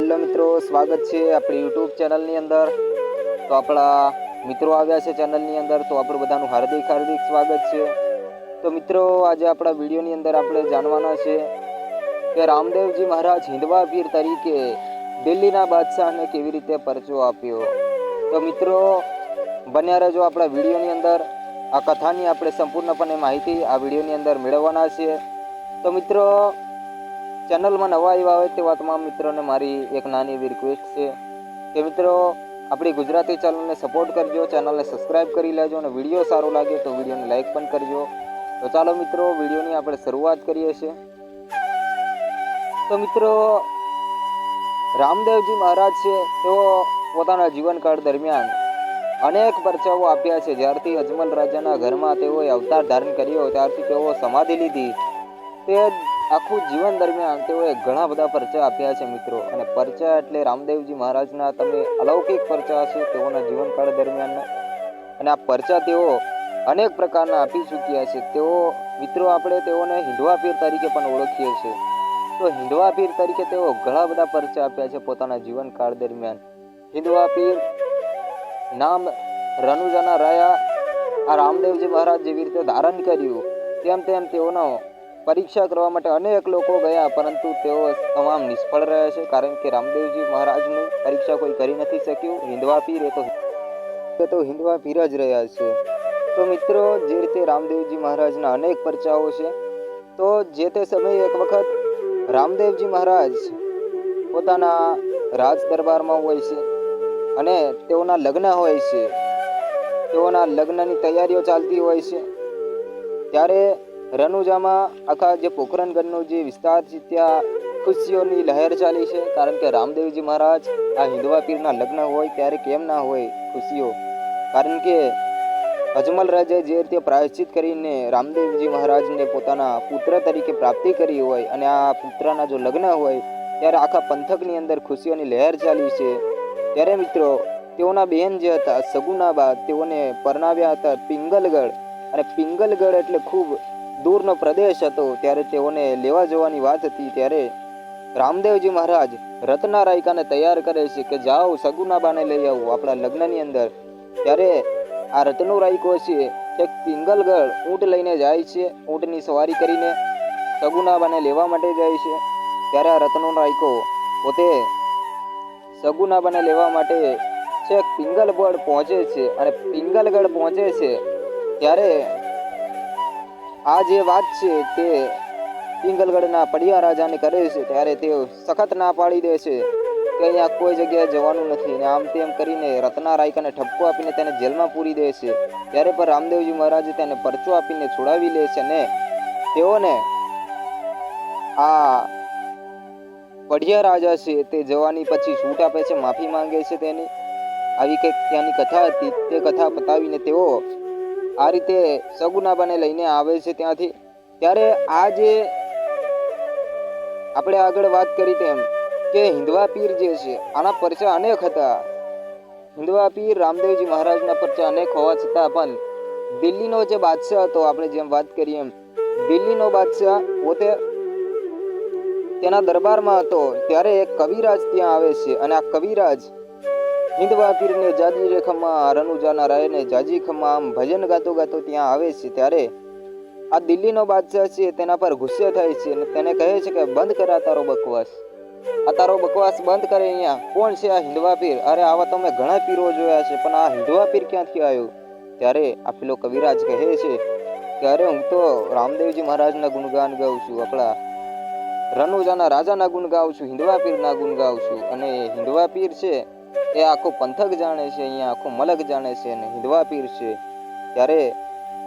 Hello મિત્રો, સ્વાગત છે આપણી યુટ્યુબ ચેનલની અંદર। તો આપણા મિત્રો આવ્યા છે ચેનલની અંદર, તો આપણું બધાનું હાર્દિક સ્વાગત છે। તો મિત્રો, આજે આપણા વિડીયોની અંદર આપણે જાણવાના છે કે રામદેવજી મહારાજ હિંદવા પીર તરીકે દિલ્હીના બાદશાહને કેવી રીતે પરચો આપ્યો। તો મિત્રો, બન્યા રહેજો આપણા વિડીયોની અંદર। આ કથાની આપણે સંપૂર્ણપણે માહિતી આ વિડીયોની અંદર મેળવવાના છીએ। તો મિત્રો, ચેનલમાં નવા આવ્યા હોય તેવા તમામ મિત્રોને મારી એક નાની એવી રિક્વેસ્ટ છે કે મિત્રો, આપણી ગુજરાતી ચેનલને સપોર્ટ કરજો, ચેનલને સબસ્ક્રાઇબ કરી લેજો અને વિડીયો સારો લાગે તો વિડીયોને લાઇક પણ કરજો। તો ચાલો મિત્રો, વિડીયોની આપણે શરૂઆત કરીએ છીએ। તો મિત્રો, રામદેવજી મહારાજ છે તેઓ પોતાના જીવનકાળ દરમિયાન અનેક પરચાઓ આપ્યા છે। જ્યારથી અજમલ રાજાના ઘરમાં તેઓએ અવતાર ધારણ કર્યો ત્યારથી તેઓ સમાધિ લીધી તે આખું જીવન દરમિયાન તેઓએ ઘણા બધા પરચા આપ્યા છે મિત્રો। અને પરચા એટલે રામદેવજી મહારાજના તમે અલૌકિક પરચા છે તેઓના જીવનકાળ દરમિયાન। અને આ પરચા તેઓ અનેક પ્રકારના આપી ચૂક્યા છે। તેઓ મિત્રો, આપણે તેઓને હિંદવા પીર તરીકે પણ ઓળખીએ છીએ। તો હિંદવા પીર તરીકે તેઓ ઘણા બધા પરચા આપ્યા છે પોતાના જીવનકાળ દરમિયાન। હિંદવા પીર નામ રનુજાના રાયા આ રામદેવજી મહારાજ જેવી રીતે ધારણ કર્યું તેમ તેમ તેઓનો પરીક્ષા કરવા માટે અનેક લોકો ગયા, પરંતુ તેઓ તમામ નિષ્ફળ રહ્યા છે। કારણ કે રામદેવજી મહારાજની પરીક્ષા કોઈ કરી નથી શક્યું। હિંદવા પીર એ તો હિંદવા પીર જ રહ્યા છે। તો મિત્રો, જે રીતે રામદેવજી મહારાજના અનેક પરચાઓ છે, તો જે તે સમયે એક વખત રામદેવજી મહારાજ પોતાના રાજ દરબારમાં હોય છે અને તેઓના લગ્ન હોય છે। તેઓના લગ્નની તૈયારીઓ ચાલતી હોય છે ત્યારે રનુજામાં આખા જે પોખરણગઢનો જે વિસ્તાર છે ત્યાં ખુશીઓની લહેર ચાલી છે। કારણ કે રામદેવજી મહારાજ આ હિંદવા પીરના લગ્ન હોય ત્યારે કેમ ના હોય ખુશીઓ? કારણ કે અજમલ રાજાએ જે રીતે પ્રાયશ્ચિત કરીને રામદેવજી મહારાજને પોતાના પુત્ર તરીકે પ્રાપ્તિ કરી હોય અને આ પુત્રના જો લગ્ન હોય ત્યારે આખા પંથકની અંદર ખુશીઓની લહેર ચાલી છે। ત્યારે મિત્રો, તેઓના બહેન જે હતા સગુનાબા, તેઓને પરણાવ્યા હતા પિંગલગઢ। અને પિંગલગઢ એટલે ખૂબ દૂરનો પ્રદેશ હતો। ત્યારે તેઓને લેવા જવાની વાત હતી ત્યારે રામદેવજી મહારાજ રત્ના રાયકાને તૈયાર કરે છે કે જાઓ સગુનાબાને લઈ આવો આપણા લગ્નની અંદર। ત્યારે આ રત્નો રાયકો છે એક પિંગલગઢ ઊંટ લઈને જાય છે। ઊંટની સવારી કરીને સગુનાબાને લેવા માટે જાય છે। ત્યારે આ રત્નો રાયકો પોતે સગુનાબાને લેવા માટે છેક પિંગલગઢ પહોંચે છે। અને પિંગલગઢ પહોંચે છે ત્યારે આ જે વાત છે તે પિંગલગઢના પડિયા રાજાને કરે છે। ત્યારે તેઓ સખત ના પાડી દે છે કે અહીંયા કોઈ જગ્યાએ જવાનું નથી, અને આમ તેમ કરીને રત્ના રાયકાને ઠપકો આપીને તેને જેલમાં પૂરી દે છે। ત્યારે પણ રામદેવજી મહારાજે તેને પરચો આપીને છોડાવી લે છે અને તેઓને આ પડિયા રાજા છે તે જવાની પછી છૂટ આપે છે, માફી માંગે છે તેની। આવી કંઈક ત્યાંની કથા હતી। તે કથા પતાવીને તેઓ આ રીતે સગુનાબાને લઈને આવે છે ત્યાંથી। ત્યારે આ જે આપણે આગળ વાત કરી તેમ કે હિંદવા પીર જે છે આના પરચા અનેક હતા। હિંદવા પીર રામદેવજી મહારાજના પરચા અનેક હોવા છતાં પણ દિલ્હીનો જે બાદશાહ હતો, આપણે જેમ વાત કરીએ એમ દિલ્હીનો બાદશાહ પોતે તેના દરબારમાં હતો ત્યારે એક કવિરાજ ત્યાં આવે છે અને આ કવિરાજ હિંદવા પીરને જાજી રેખમાં રનુજાના રાયને જાજી ખમ્મા આમ ભજન ગાતો ગાતો ત્યાં આવે છે। ત્યારે આ દિલ્હીનો બાદશાહ છે તેના પર ગુસ્સે થાય છે અને તેને કહે છે કે બંધ કર આ તારો બકવાસ, આ તારો બકવાસ બંધ કરે। અહીંયા કોણ છે આ હિંદવા પીર? અરે આવા તો મેં ઘણા પીરો જોયા છે, પણ આ હિંદવા પીર ક્યાંથી આવ્યો? ત્યારે આ પેલો કવિરાજ કહે છે કે અરે હું તો રામદેવજી મહારાજના ગુણગાન ગાઉં છું, આપણા રનુજાના રાજાના ગુણ ગાઉં છું, હિંદવા પીરના ગુણ ગાઉં છું। અને હિંદવા પીર છે એ આખો પંથક જાણે છે, અહીંયા આખો મલક જાણે છે અને હિંદવા પીર છે। ત્યારે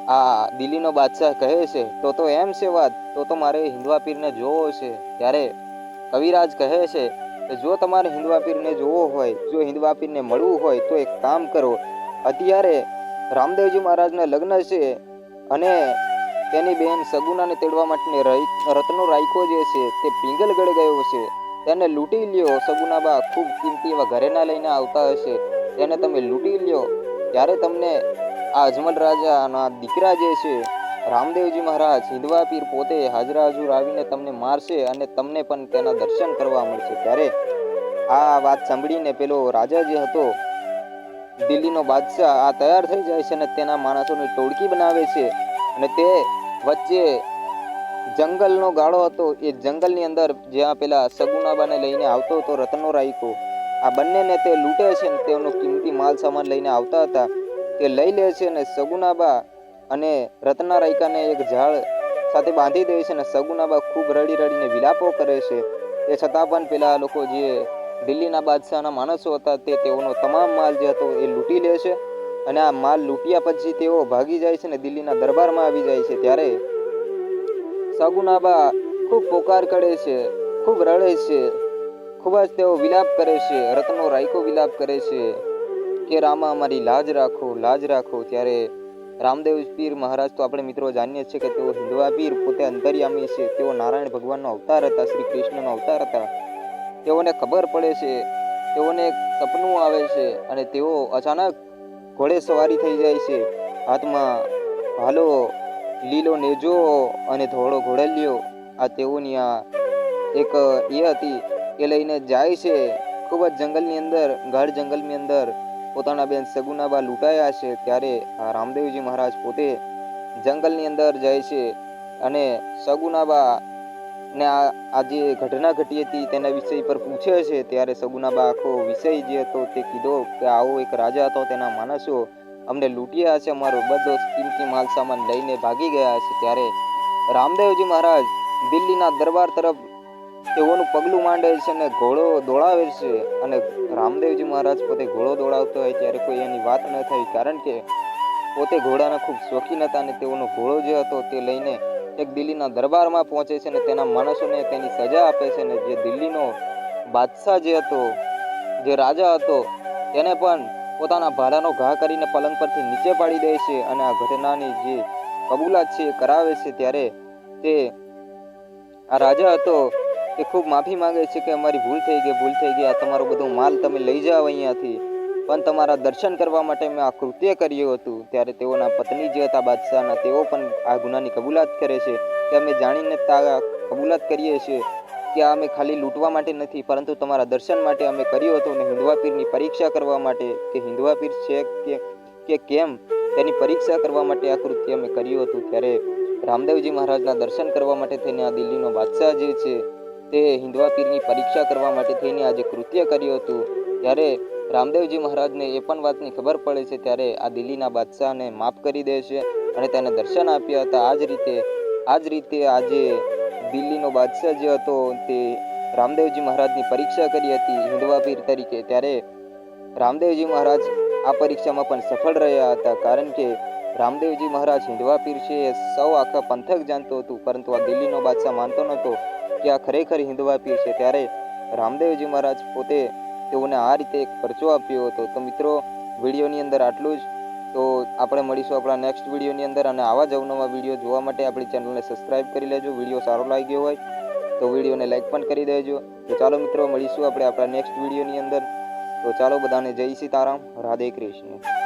આ દિલ્હીનો બાદશાહ કહે છે તો એમ છે વાત, તો મારે હિંદવા પીરને જોવો છે। ત્યારે કવિરાજ કહે છે કે જો તમારે હિંદવા પીરને જોવો હોય, જો હિંદવા પીરને મળવું હોય તો એક કામ કરો, અત્યારે રામદેવજી મહારાજના લગ્ન છે અને તેની બહેન સગુનાને તેડવા માટે રત્નો રાયકો જે છે તે પિંગલગઢ ગયો છે, તેને લૂંટી લ્યો। સગુનાબા ખૂબ કિંમતી એવા ઘરેણા લઈને આવતા હશે, તેને તમે લૂંટી લ્યો। ત્યારે તમને આ અજમલ રાજાના દીકરા જે છે રામદેવજી મહારાજ હિંદવા પીર પોતે હાજરા હજુર આવીને તમને મારશે અને તમને પણ તેના દર્શન કરવા મળશે। ત્યારે આ વાત સાંભળીને પેલો રાજા જે હતો દિલ્હીનો બાદશાહ આ તૈયાર થઈ જાય છે અને તેના માણસોની ટોળકી બનાવે છે અને તે વચ્ચે જંગલનો ગાળો હતો. એ જંગલની અંદર જ્યાં પેલા સગુનાબાને લઈને આવતો હતો રતનનો રાયકો, આ બંનેને તે લૂંટે છે અને તેનો કિંમતી માલ સામાન લઈને આવતા હતા તે લઈ લે છે અને સગુનાબા અને રતનના રાયકાને એક ઝાડ સાથે બાંધી દે છે અને સગુનાબા ખૂબ રડી રડીને વિલાપો કરે છે. તે છતાં પણ પેલા લોકો જે દિલ્હીના બાદશાહના માણસો હતા તે તેઓનો તમામ માલ જે હતો એ લૂંટી લે છે અને આ માલ લૂંટ્યા પછી તેઓ ભાગી જાય છે અને દિલ્હીના દરબારમાં આવી જાય છે. ત્યારે સગુનાબા ખૂબ પોકાર કરે છે, ખૂબ રડે છે, ખૂબ જ તેઓ વિલાપ કરે છે. રતનનો રાયકો વિલાપ કરે છે કે રામા અમારી લાજ રાખો, લાજ રાખો. ત્યારે રામદેવ પીર મહારાજ તો આપણે મિત્રો જાણીએ છીએ કે તેઓ હિંદવા પીર પોતે અંતર્યામી છે. તેઓ નારાયણ ભગવાનનો અવતાર હતા, શ્રી કૃષ્ણનો અવતાર હતા. તેઓને ખબર પડે છે, તેઓને એક સપનું આવે છે અને તેઓ અચાનક ઘોડે સવારી થઈ જાય છે. હાથમાં ભાલો, લીલો નેજો અને ધોળો ઘોડલિયો આ તેઓની આ એક એ હતી એ લઈને જાય છે. ખૂબ જ જંગલની અંદર, ગાઢ જંગલની અંદર પોતાના બેન સગુનાબા લૂંટાયા છે. ત્યારે આ રામદેવજી મહારાજ પોતે જંગલની અંદર જાય છે અને સગુનાબા ને આ જે ઘટના ઘટી હતી તેના વિષય પર પૂછે છે. ત્યારે સગુનાબા આખો વિષય જે હતો તે કીધો કે આવો એક રાજા હતો, તેના માણસો અમને લૂંટ્યા છે, અમારો બધો કિંમતી માલ સામાન લઈને ભાગી ગયા છે. ત્યારે રામદેવજી મહારાજ દિલ્હીના દરબાર તરફ તેઓનું પગલું માંડે છે અને ઘોડો દોડાવે છે અને રામદેવજી મહારાજ પોતે ઘોડો દોડાવતો હોય ત્યારે કોઈ એની વાત ન થઈ, કારણ કે પોતે ઘોડાના ખૂબ શોખીન હતા અને તેઓનો ઘોડો જે હતો તે લઈને એક દિલ્હીના દરબારમાં પહોંચે છે અને તેના માણસોને તેની સજા આપે છે. અને જે દિલ્હીનો બાદશાહ જે હતો, જે રાજા હતો, તેને પણ પોતાના ભાલાનો ઘા કરીને પલંગ પરથી નીચે પાડી દે છે અને આ ઘટનાની જે કબૂલાત છે એ કરાવે છે. ત્યારે તે આ રાજા હતો તે ખૂબ માફી માંગે છે કે અમારી ભૂલ થઈ ગઈ, આ તમારો બધો માલ તમે લઈ જાઓ અહીંયાથી, પણ તમારા દર્શન કરવા માટે મેં આ કૃત્ય કર્યું હતું. ત્યારે તેઓના પત્ની જે હતા બાદશાહના, તેઓ પણ આ ગુનાની કબૂલાત કરે છે કે અમે જાણીને કબૂલાત કરીએ છીએ કે અમે ખાલી લૂંટવા માટે નથી પરંતુ તમારા દર્શન માટે અમે કર્યું હતું અને હિંદવા પીરની પરીક્ષા કરવા માટે કે હિંદવા પીર છે કે કેમ તેની પરીક્ષા કરવા માટે આ કૃત્ય અમે કર્યું હતું. ત્યારે રામદેવજી મહારાજના દર્શન કરવા માટે થઈને આ દિલ્હીનો બાદશાહ જે છે તે હિંદવા પીરની પરીક્ષા કરવા માટે થઈને આ જે કૃત્ય કર્યું હતું, ત્યારે રામદેવજી મહારાજને એ પણ વાતની ખબર પડે છે. ત્યારે આ દિલ્હીના બાદશાહને માફ કરી દે છે અને તેને દર્શન આપ્યા હતા. આ જ રીતે આજે દિલ્હીનો બાદશાહ જે હતો તે રામદેવજી મહારાજની પરીક્ષા કરી હતી હિંદવા પીર તરીકે. ત્યારે રામદેવજી મહારાજ આ પરીક્ષામાં પણ સફળ રહ્યા હતા, કારણ કે રામદેવજી મહારાજ હિંદવા પીર છે એ સૌ આખા પંથક જાણતો હતું, પરંતુ આ દિલ્હીનો બાદશાહ માનતો નહોતો કે આ ખરેખર હિંદવા પીર છે. ત્યારે રામદેવજી મહારાજ પોતે તેઓને આ રીતે એક પરચો આપ્યો હતો. તો મિત્રો વિડીયોની અંદર આટલું જ. તો આપણે મળીશું આપણા નેક્સ્ટ વિડીયોની અંદર અને આવા જ અવનવા વિડીયો જોવા માટે આપણી ચેનલને સબસ્ક્રાઈબ કરી લેજો. વિડીયો સારો લાગ્યો હોય તો વિડીયોને લાઈક પણ કરી દેજો. તો ચાલો મિત્રો મળીશું આપણે આપણા નેક્સ્ટ વિડીયોની અંદર. તો ચાલો બધાને જય સીતારામ, રાધે કૃષ્ણ.